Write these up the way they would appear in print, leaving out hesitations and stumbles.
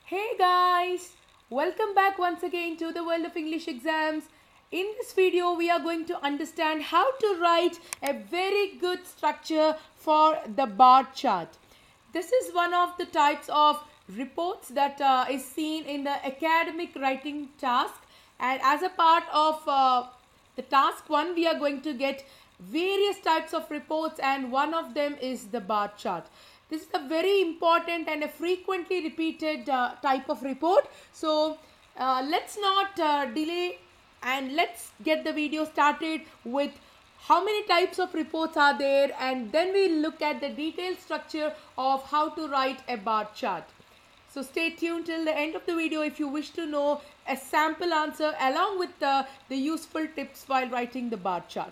Hey guys, welcome back once again to the world of English exams. In this video, we are going to understand how to write a very good structure for the bar chart. This is one of the types of reports that is seen in the academic writing task, and as a part of the task 1, we are going to get various types of reports, and one of them is the bar chart. This is a very important and a frequently repeated type of report. So let's not delay and let's get the video started with how many types of reports are there, and then we'll look at the detailed structure of how to write a bar chart. So stay tuned till the end of the video if you wish to know a sample answer along with the useful tips while writing the bar chart.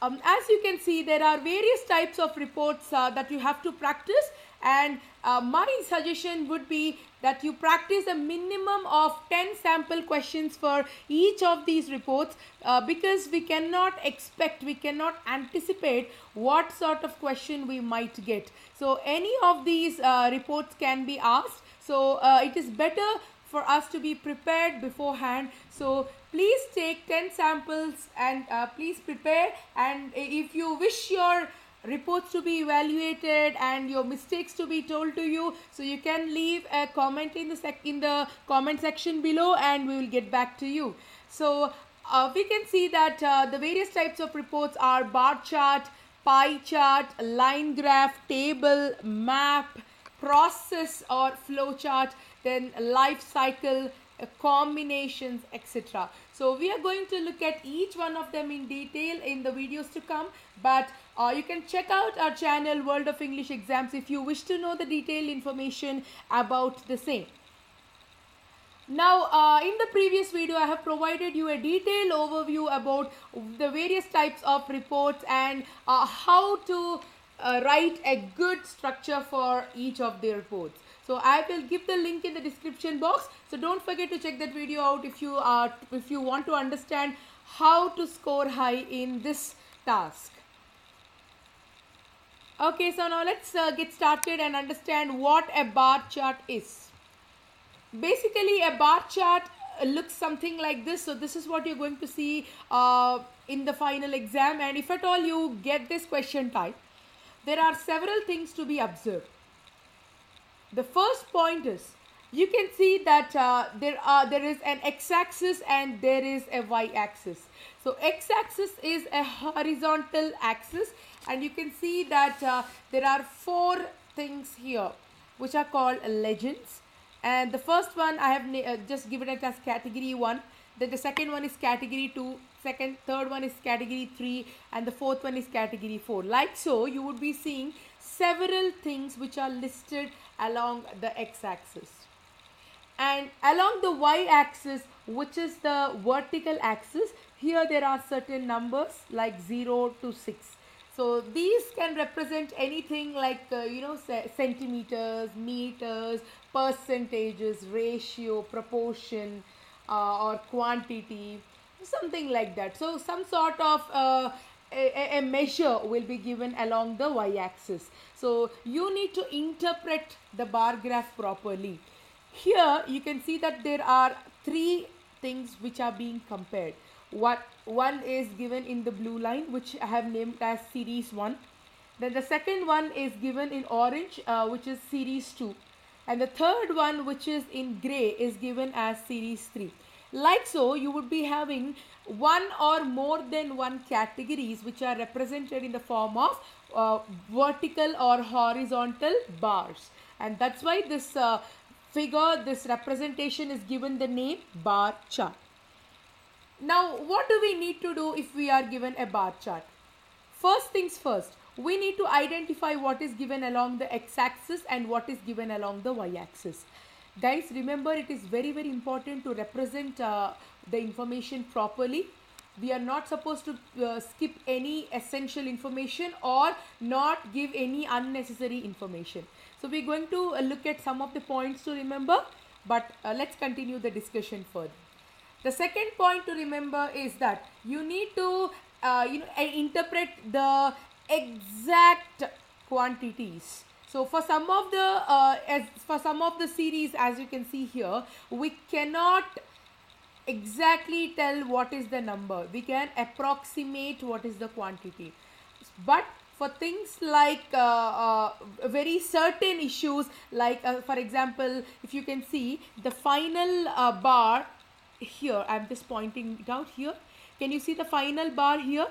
As you can see, there are various types of reports that you have to practice, and my suggestion would be that you practice a minimum of 10 sample questions for each of these reports because we cannot anticipate what sort of question we might get. So any of these reports can be asked. So it is better for us to be prepared beforehand. So please take 10 samples and please prepare, and if you wish your reports to be evaluated and your mistakes to be told to you, so you can leave a comment in the comment section below and we will get back to you. So we can see that the various types of reports are bar chart, pie chart, line graph, table, map, process or flow chart, then life cycle, combinations, etc. So we are going to look at each one of them in detail in the videos to come, but you can check out our channel World of English Exams if you wish to know the detailed information about the same. Now in the previous video I have provided you a detailed overview about the various types of reports and how to write a good structure for each of the reports. So I will give the link in the description box. So don't forget to check that video out if you want to understand how to score high in this task. Okay, so now let's get started and understand what a bar chart is. Basically, a bar chart looks something like this. So this is what you're going to see in the final exam, and if at all you get this question type, there are several things to be observed. The first point is you can see that there is an x-axis and there is a y-axis. So x-axis is a horizontal axis, and you can see that there are 4 things here which are called legends, and the first one I have just given it as category 1, then the second one is category 2, third one is category 3, and the fourth one is category 4. Like so, you would be seeing several things which are listed along the x-axis. And along the y-axis, which is the vertical axis, here there are certain numbers like 0 to 6. So these can represent anything like centimeters, meters, percentages, ratio, proportion, or quantity, something like that. So some sort of a measure will be given along the y-axis. So you need to interpret the bar graph properly. Here you can see that there are 3 things which are being compared. One is given in the blue line, which I have named as series 1. Then the second one is given in orange, which is series 2. And the third one, which is in gray, is given as series 3. Like so, you would be having one or more than one categories which are represented in the form of vertical or horizontal bars. And that's why this this representation is given the name bar chart. Now, what do we need to do if we are given a bar chart? First things first, we need to identify what is given along the x-axis and what is given along the y-axis. Guys, remember, it is very important to represent the information properly. We are not supposed to skip any essential information or not give any unnecessary information. So we're going to look at some of the points to remember, but let's continue the discussion further. The second point to remember is that you need to interpret the exact quantities. So for some of the series, as you can see here, we cannot exactly tell what is the number. We can approximate what is the quantity. But for things like very certain issues, like for example, if you can see the final bar here, I'm just pointing it out here. Can you see the final bar here?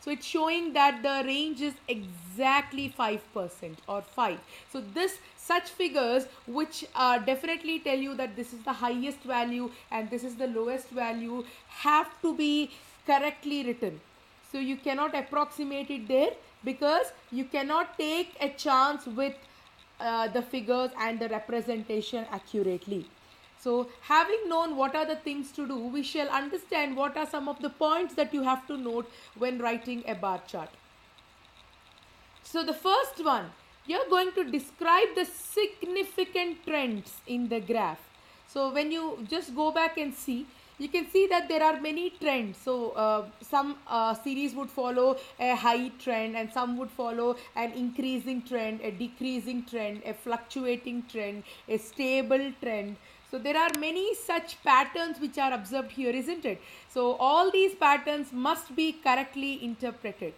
So it's showing that the range is exactly 5% or 5. So this such figures which definitely tell you that this is the highest value and this is the lowest value have to be correctly written. So you cannot approximate it there, because you cannot take a chance with the figures and the representation accurately. So having known what are the things to do, we shall understand what are some of the points that you have to note when writing a bar chart. So the first one, you're going to describe the significant trends in the graph. So when you just go back and see, you can see that there are many trends. So some series would follow a high trend, and some would follow an increasing trend, a decreasing trend, a fluctuating trend, a stable trend. So there are many such patterns which are observed here, isn't it? So all these patterns must be correctly interpreted.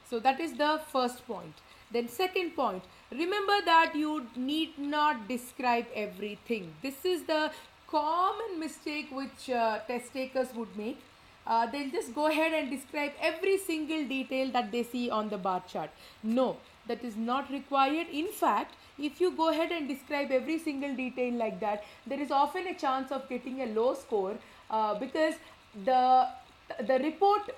So that is the first point. Then second point, remember that you need not describe everything. This is the common mistake which test takers would make. They'll just go ahead and describe every single detail that they see on the bar chart. No, that is not required. In fact, if you go ahead and describe every single detail like that, there is often a chance of getting a low score, because the report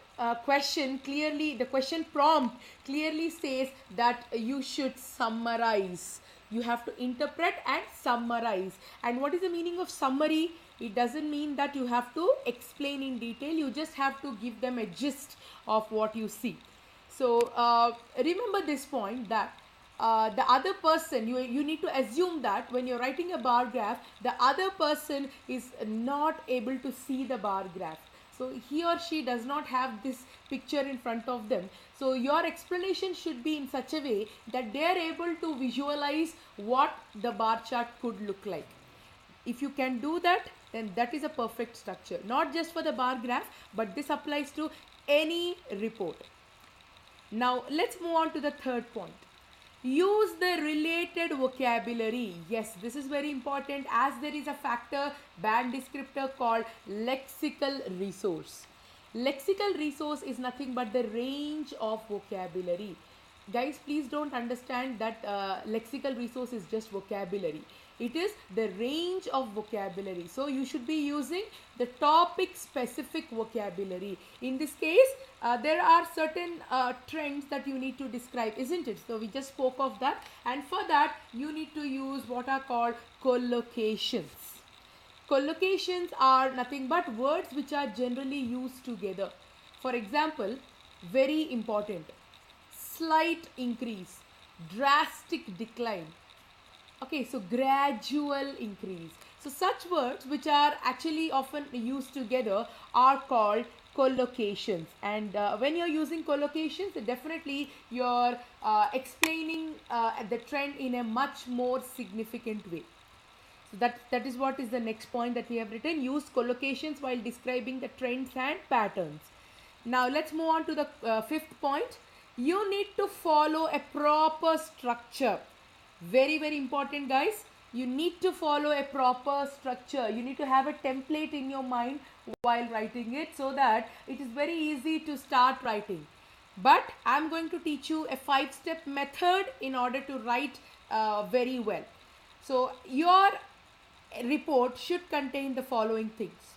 question clearly, the question prompt clearly says that you should summarize. You have to interpret and summarize. And what is the meaning of summary? It doesn't mean that you have to explain in detail. You just have to give them a gist of what you see. So remember this point, that the other person, you need to assume that when you're writing a bar graph, the other person is not able to see the bar graph. So he or she does not have this picture in front of them. So your explanation should be in such a way that they are able to visualize what the bar chart could look like. If you can do that, then that is a perfect structure. Not just for the bar graph, but this applies to any report. Now let's move on to the third point. Use the related vocabulary. Yes, this is very important, as there is a factor band descriptor called lexical resource. Lexical resource is nothing but the range of vocabulary. Guys, please don't understand that lexical resource is just vocabulary. It is the range of vocabulary. So you should be using the topic specific vocabulary. In this case, there are certain trends that you need to describe, isn't it? So we just spoke of that, and for that you need to use what are called collocations. Collocations are nothing but words which are generally used together. For example, very important, slight increase, drastic decline. Okay, so gradual increase. So such words which are actually often used together are called collocations. And when you're using collocations, definitely you're explaining the trend in a much more significant way. So that is what is the next point that we have written. Use collocations while describing the trends and patterns. Now let's move on to the fifth point. You need to follow a proper structure. Very, very important, guys. You need to follow a proper structure. You need to have a template in your mind while writing it, so that it is very easy to start writing. But I'm going to teach you a 5-step method in order to write very well. So your report should contain the following things.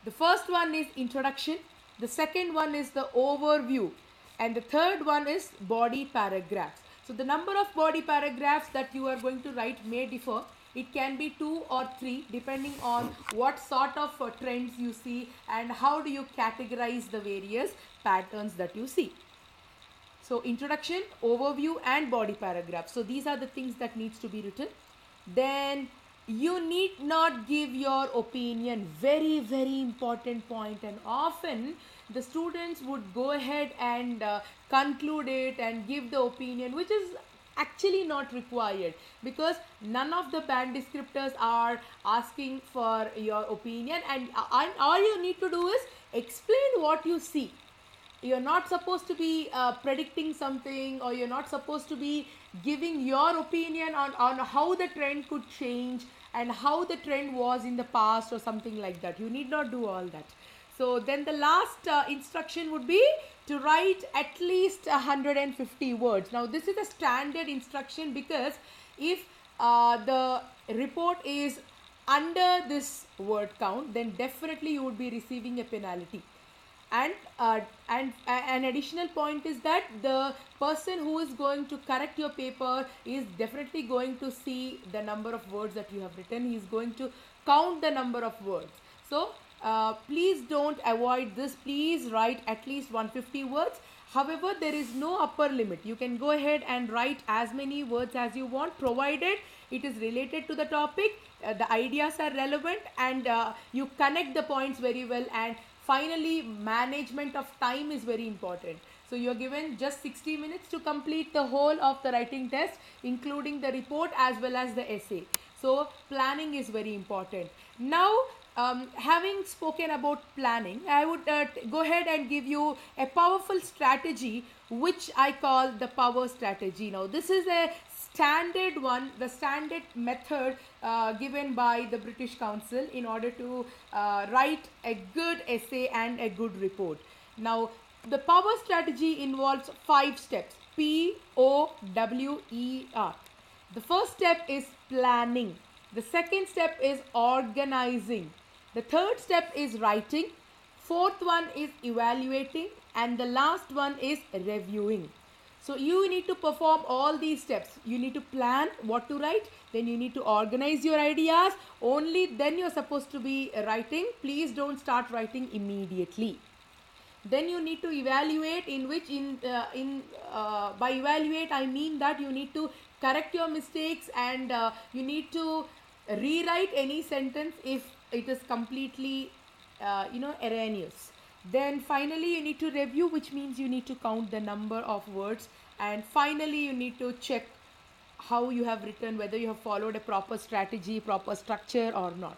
The first one is introduction. The second one is the overview. And the third one is body paragraphs. So the number of body paragraphs that you are going to write may differ. It can be 2 or 3 depending on what sort of trends you see and how do you categorize the various patterns that you see. So introduction, overview and body paragraph. So these are the things that needs to be written. Then you need not give your opinion. Very, very important point. And often the students would go ahead and conclude it and give the opinion, which is actually not required, because none of the band descriptors are asking for your opinion, and all you need to do is explain what you see. You're not supposed to be predicting something, or you're not supposed to be giving your opinion on how the trend could change and how the trend was in the past or something like that. You need not do all that. So then the last instruction would be to write at least 150 words. Now this is a standard instruction, because if the report is under this word count, then definitely you would be receiving a penalty. And an additional point is that the person who is going to correct your paper is definitely going to see the number of words that you have written. He is going to count the number of words. So please don't avoid this. Please write at least 150 words. However, there is no upper limit. You can go ahead and write as many words as you want, provided it is related to the topic, the ideas are relevant, and you connect the points very well. And finally, management of time is very important. So you are given just 60 minutes to complete the whole of the writing test, including the report as well as the essay. So planning is very important. Now, having spoken about planning, I would go ahead and give you a powerful strategy, which I call the power strategy. Now this is a standard one, the standard method given by the British Council in order to write a good essay and a good report. Now the power strategy involves 5 steps. POWER. The first step is planning. The second step is organizing. The third step is writing. Fourth one is evaluating. And the last one is reviewing. So you need to perform all these steps. You need to plan what to write. Then you need to organize your ideas. Only then you're supposed to be writing. Please don't start writing immediately. Then you need to evaluate, by evaluate I mean that you need to correct your mistakes, and you need to rewrite any sentence if it is completely erroneous. Then finally you need to review, which means you need to count the number of words, and finally you need to check how you have written, whether you have followed a proper strategy, proper structure or not.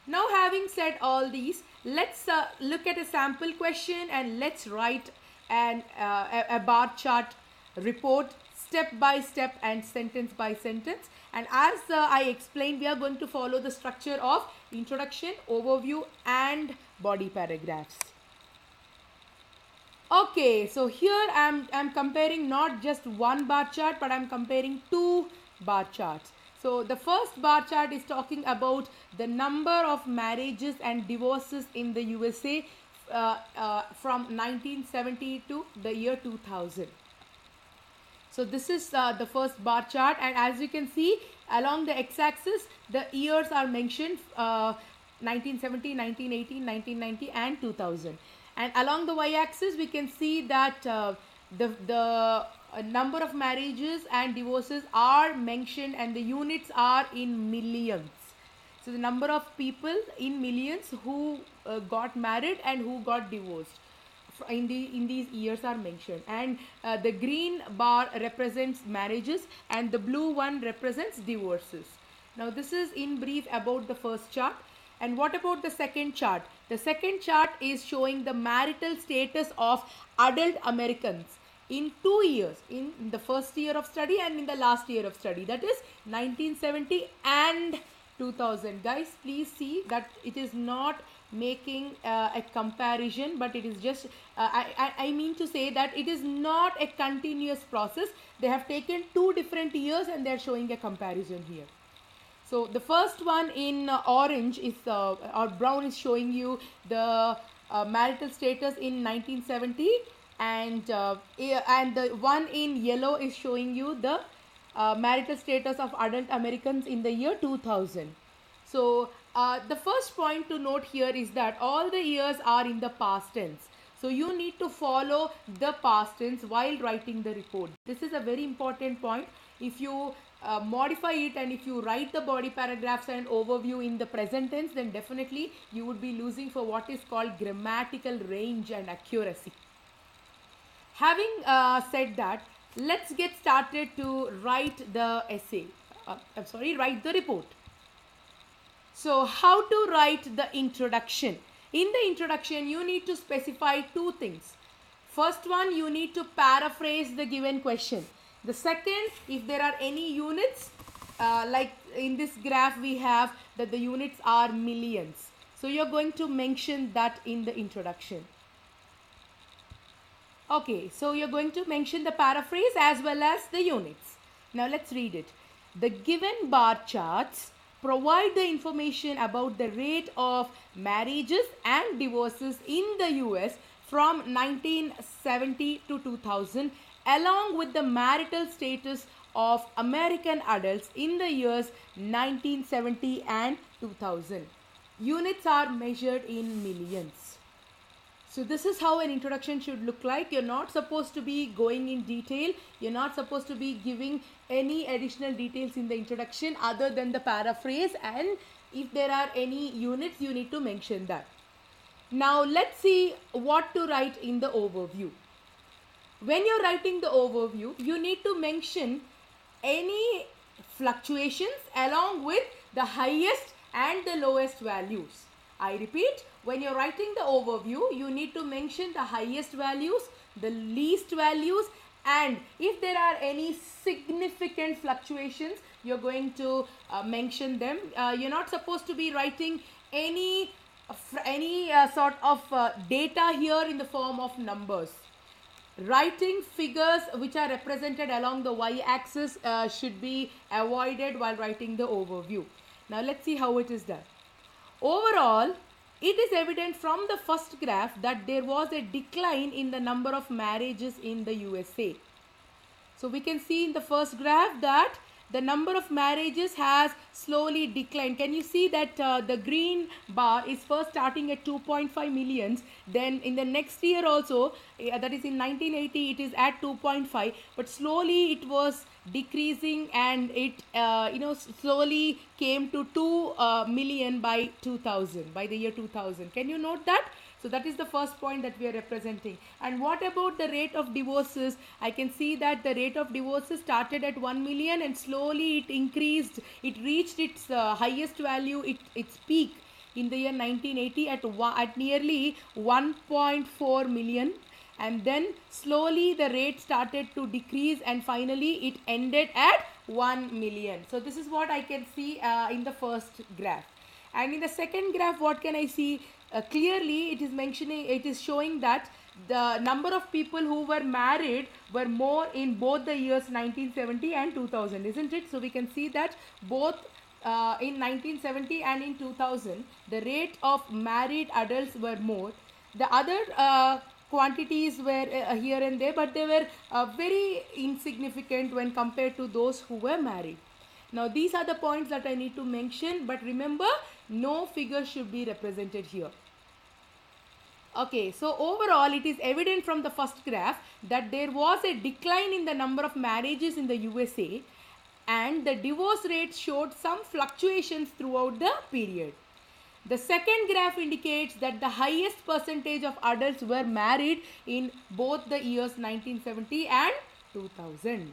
Now, having said all these, let's look at a sample question, and let's write a bar chart report step by step and sentence by sentence. And as I explained, we are going to follow the structure of introduction, overview and body paragraphs. Okay, so here I'm comparing not just one bar chart, but I'm comparing 2 bar charts. So the first bar chart is talking about the number of marriages and divorces in the USA from 1970 to the year 2000. So this is the first bar chart, and as you can see, along the x-axis the years are mentioned, 1970, 1980, 1990 and 2000. And along the y-axis we can see that the number of marriages and divorces are mentioned, and the units are in millions. So the number of people in millions who got married and who got divorced in these years are mentioned. And the green bar represents marriages and the blue one represents divorces. Now this is in brief about the first chart. And what about the second chart? The second chart is showing the marital status of adult Americans in 2 years, in the first year of study and in the last year of study, that is 1970 and 2000. Guys, please see that it is not making a comparison, but it is just I mean to say that it is not a continuous process. They have taken 2 different years and they are showing a comparison here. So the first one in orange is or brown is showing you the marital status in 1970, and the one in yellow is showing you the marital status of adult Americans in the year 2000. So the first point to note here is that all the years are in the past tense. So you need to follow the past tense while writing the report. This is a very important point. If you modify it and if you write the body paragraphs and overview in the present tense, then definitely you would be losing for what is called grammatical range and accuracy. Having said that, let's get started to write the essay. Write the report. So, how to write the introduction? In the introduction, you need to specify two things. First one, you need to paraphrase the given question. The second, if there are any units, like in this graph we have that the units are millions. So, you're going to mention that in the introduction. Okay, so you're going to mention the paraphrase as well as the units. Now let's read it. The given bar charts provide the information about the rate of marriages and divorces in the US from 1970 to 2000 along with the marital status of American adults in the years 1970 and 2000. Units are measured in millions. So this is how an introduction should look like. You're not supposed to be going in detail. You're not supposed to be giving any additional details in the introduction other than the paraphrase, and if there are any units, you need to mention that. Now let's see what to write in the overview. When you're writing the overview, you need to mention any fluctuations along with the highest and the lowest values. I repeat, when you're writing the overview, you need to mention the highest values, the least values, and if there are any significant fluctuations, you're going to mention them. You're not supposed to be writing any sort of data here in the form of numbers. Writing figures which are represented along the y-axis should be avoided while writing the overview. Now let's see how it is done. Overall, it is evident from the first graph that there was a decline in the number of marriages in the USA. So we can see in the first graph that the number of marriages has slowly declined. Can you see that the green bar is first starting at 2.5 millions, then in the next year also, that is in 1980, it is at 2.5, but slowly it was decreasing and it slowly came to 2 million by 2000, by the year 2000. Can you note that? So that is the first point that we are representing. And what about the rate of divorces? I can see that the rate of divorces started at 1 million and slowly it increased. It reached its highest value, its peak in the year 1980 at nearly 1.4 million. And then slowly the rate started to decrease and finally it ended at 1 million. So this is what I can see in the first graph. And in the second graph, what can I see? Clearly it is showing that the number of people who were married were more in both the years 1970 and 2000, isn't it? So we can see that both in 1970 and in 2000 the rate of married adults were more. The other quantities were here and there, but they were very insignificant when compared to those who were married. Now these are the points that I need to mention, but remember, no figure should be represented here. Okay, so overall it is evident from the first graph that there was a decline in the number of marriages in the USA and the divorce rate showed some fluctuations throughout the period. The second graph indicates that the highest percentage of adults were married in both the years 1970 and 2000.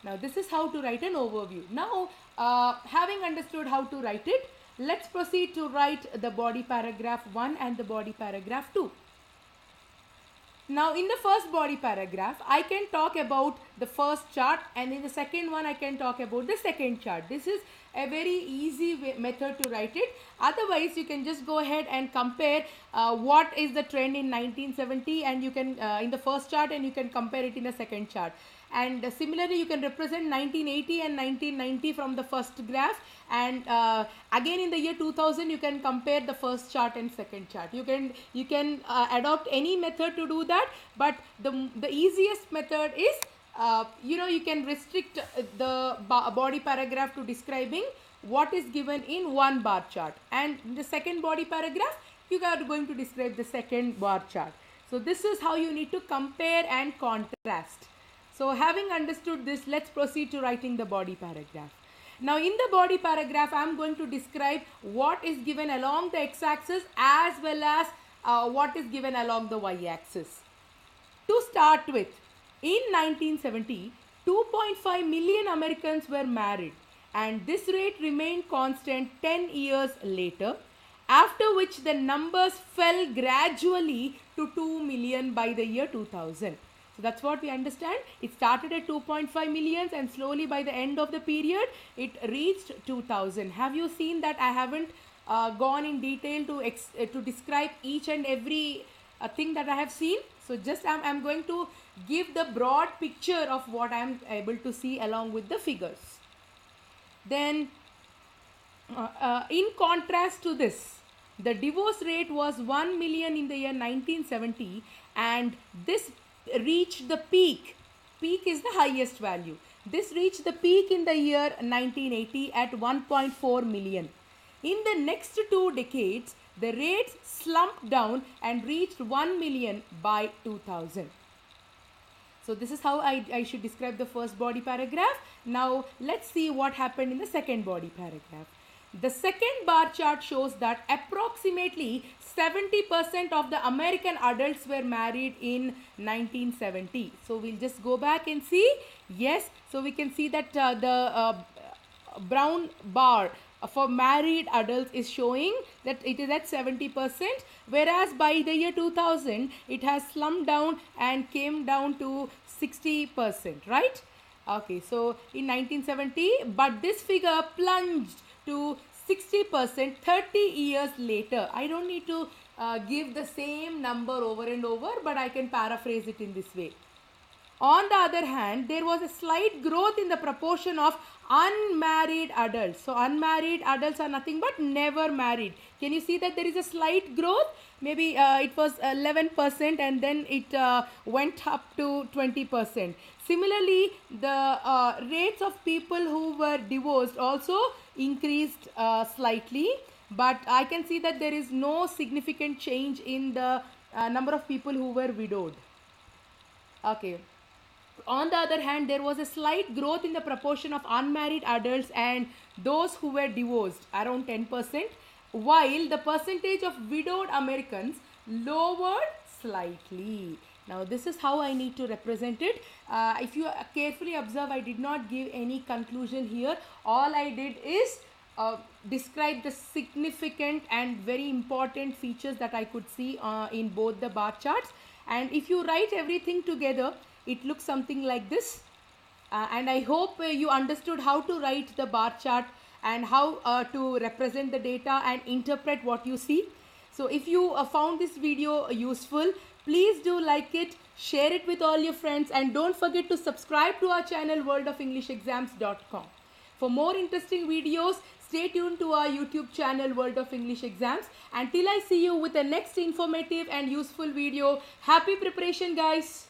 Now this is how to write an overview. Now having understood how to write it, let's proceed to write the body paragraph 1 and the body paragraph 2. Now in the first body paragraph, I can talk about the first chart, and in the second one I can talk about the second chart. This is a very easy method to write it. Otherwise you can just go ahead and compare what is the trend in 1970 and you can in the first chart, and you can compare it in the second chart. And similarly you can represent 1980 and 1990 from the first graph, and again in the year 2000 you can compare the first chart and second chart. You can adopt any method to do that, but the easiest method is you can restrict the body paragraph to describing what is given in one bar chart, and in the second body paragraph you are going to describe the second bar chart. So this is how you need to compare and contrast. So having understood this, let's proceed to writing the body paragraph. Now in the body paragraph, I am going to describe what is given along the x-axis as well as what is given along the y-axis. To start with, in 1970, 2.5 million Americans were married, and this rate remained constant 10 years later, after which the numbers fell gradually to 2 million by the year 2000. So that's what we understand. It started at 2.5 millions and slowly by the end of the period it reached 2000. Have you seen that I haven't gone in detail to describe each and every thing that I have seen? So just I'm going to give the broad picture of what I'm able to see along with the figures. Then in contrast to this, the divorce rate was 1 million in the year 1970, and this reached the peak. Peak is the highest value. This reached the peak in the year 1980 at 1.4 million. In the next 2 decades, the rates slumped down and reached 1 million by 2000. So this is how I should describe the first body paragraph. Now let's see what happened in the second body paragraph. The second bar chart shows that approximately 70% of the American adults were married in 1970. So we'll just go back and see. Yes, so we can see that the brown bar for married adults is showing that it is at 70%, whereas by the year 2000 it has slumped down and came down to 60%, right? Okay, so in 1970, but this figure plunged to 60% 30 years later. I don't need to give the same number over and over, but I can paraphrase it in this way. On the other hand, there was a slight growth in the proportion of unmarried adults. So unmarried adults are nothing but never married. Can you see that there is a slight growth? Maybe it was 11% and then it went up to 20%. Similarly, the rates of people who were divorced also increased slightly, but I can see that there is no significant change in the number of people who were widowed. Okay. On the other hand, there was a slight growth in the proportion of unmarried adults and those who were divorced, around 10%, while the percentage of widowed Americans lowered slightly. Now this is how I need to represent it. If you carefully observe, I did not give any conclusion here. All I did is describe the significant and very important features that I could see in both the bar charts. And if you write everything together, it looks something like this. And I hope you understood how to write the bar chart and how to represent the data and interpret what you see. So if you found this video useful, please do like it, share it with all your friends, and don't forget to subscribe to our channel worldoфenglishexams.com. For more interesting videos, stay tuned to our YouTube channel World of English Exams. Until I see you with the next informative and useful video, happy preparation guys!